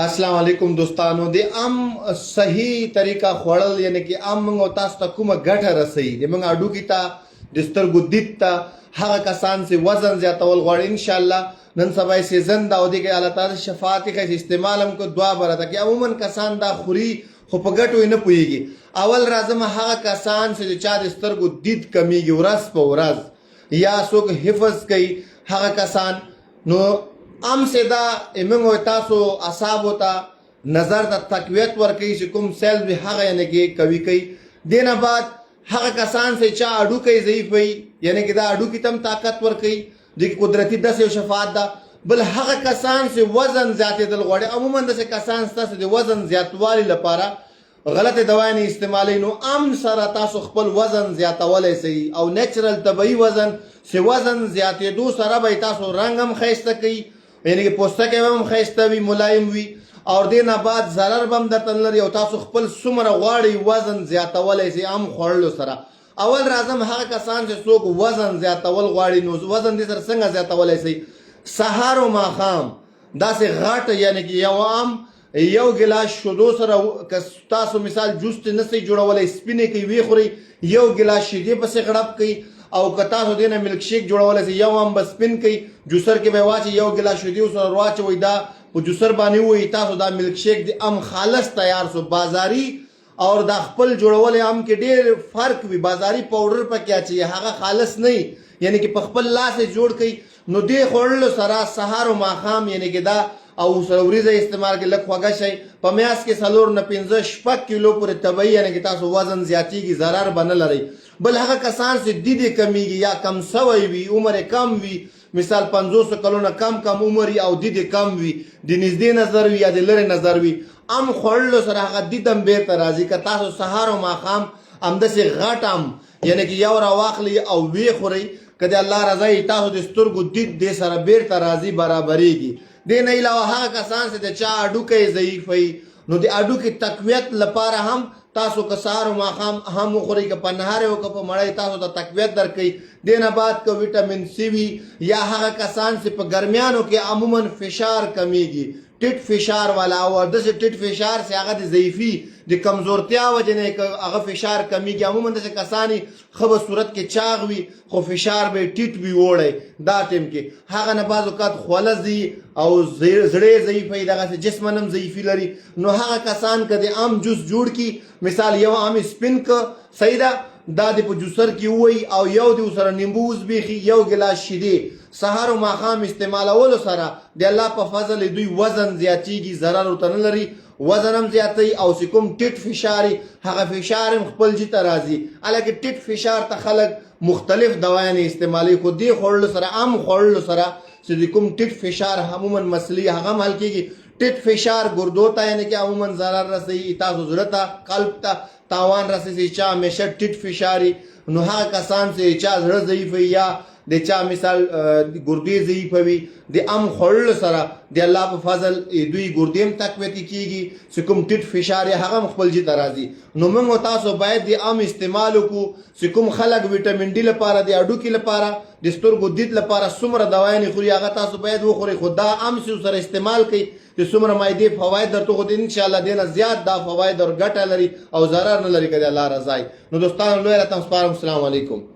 अस्सलाम वालेकुम दोस्तانو د ام صحیح طریقہ خوړل یعنی کې ام موږ تاسو ته کومه ګټه رسوي د موږ اډو کې ته د سترګو دید ته هغه کسان چې وزن زیاتول غواړي ان شاء الله نن سبا یې سیزن دا ودی کې الله تعالی شفاعت کې استعمال هم کو دعا برته کې عموما کسان دا خوري خو په ګټو نه پويږي اول راځم هغه کسان چې چا د سترګو دید کمیږي ورځ په ورځ یا څوک حفظ کوي هغه کسان نو ام سدا امنګو تاسو اصحاب ہوتا نظر د تقویت ور کوي چې کوم سیل به هغه یعنی کې کوي کوي دینه بعد هغه کسان چې چا اډو کوي ضعیف وي یعنی کې دا اډو کې تم طاقت ور کوي د قدرتي دسه شفاعت ده بل هغه کسان چې وزن زیاتېدل غواړي عموما د کسان ستاسو د وزن زیاتوالي لپاره غلطه دوايي استعمالي نو ام سره تاسو خپل وزن زیاتولای شي او نیچرل طبيعي وزن چې وزن زیاتېدو سره به تاسو رنگ هم خيسته کوي یعنی کہ پوسټه کې هم خيسته وي ملایم وي او دینه بعد ضرر بم درته لري او تاسو خپل سمره غواړي وزن زیاتولای شي ام خورلو سره اول راځم هغه کسان چې څوک وزن زیاتول غواړي نو وزن دې سره څنګه زیاتولای شي سحر او ماخام دا سه غاټ یعنی کہ یو عام یو ګلاس شودو سره تاسو مثال جوس نه سي جوړولای سپینه کې وی خوري یو ګلاس شیدې پسې غړپ کوي او کتا سو دینه ملک شیک جوړولای شي یو هم بس پین کوي جوسر کې به واچي یو ګلاس شیدې سره واچوي دا په جوسر باندې وي تاسو دا ملک شیک دی ام خالص تیار سو بازاري او دا خپل جوړول ام کې ډېر فرق وي بازاري پاوډر پکې اچي هغه خالص نه یعنی کې په خپل لاس جوړ کوي نو دې خورل سره سحر او ماخام یعنی کې دا او سروریزه استعمال کې لک خوګه شي په میاس کې سلور نه 15 شپږ کیلو پورې طبيعي یعنی کې تاسو وزن زیاتیږي ضرر بنه لري بل هغه کسان چې دیدې کمیږي یا کم سوي وي عمر کم وي مثال 500 کلونه کم عمر او دیدې کم وي د نږدې نظر وي یا د لری نظر وي ام خړل سره هغه دیدم به ته راځي که تاسو سهار او ماخام امدسه غټم یعنی کې یو را واخلي او وی خوري کله الله رضا تاسو د سترګو دید دې سره بیر ته راځي برابرېږي دې نه علاوه هغه کسان چې چا اډو کې ضعیف وي نو د اډو کې تقویت لپاره هم تاسو کسار او ماخام هم خوري که په نهار او که په مړی تاسو ته تقویت درکې دینه بعد که وټامین سی وي یا هغه کسان چې په ګرمیانو کې عموما فشار کمیږي ټیټ فشار والا او د ټیټ فشار سي هغه د ضعیفي د کمزورتیا وجه نه هغه فشار کمیږي عموما د کسانی خبر صورت کې چاغ وي خو فشار به ټیټ وي وړي دا ټیم کې هغه نه بعض اوقات خولزي او زړې ضعیفي دغه جسمنم ضعیفي لري نو هغه کسان کده عام جوس جوړ کی مثال یو عام سپین ک سیدا دا د په جوسر کې وای او یو د سره نیمبوز بيخي یو ګلاس شیدې سحر او ماخام استعمالولو سره د الله په فضل دوی وزن زیاتیږي ضرر ورته نه لري وزن هم زیاتی او کوم ټیټ فشاري هغه فشار خپل جی ته راځي الکه ټیټ فشار ته خلک مختلف دوايان استعمالي خو دې خورل سره عام خورل سره چې کوم ټیټ فشار عموما مسلې هغه حل کیږي ټیټ فشار ګردو ته یعنی کې عموما ضرر رسي تاسو ضرورت قلب ته تاوان رسي چې همیشه ټیټ فشاري نو هغه کسان چې چا زړه ضعیف یا د چا مثال ګردې ضعیف وي د ام خړل سره د الله په فضل دوی ګردیم تقویت کیږي چې کوم ټیټ فشار هغه خپل جی ترازی نو موږ تاسو باید د ام استعمال کو چې کوم خلک وټامین ډي لپاره د اډو کې لپاره د سترګو دید لپاره څومره دوايان خوري هغه تاسو باید وخوري خدا ام سره استعمال کوي چې څومره مایدې فواید درته خو ان شاء الله دینه زیات دا فواید او ګټه لري او ضرر نه لري کله الله رضای نو دوستانو لوی راتم سپارم السلام علیکم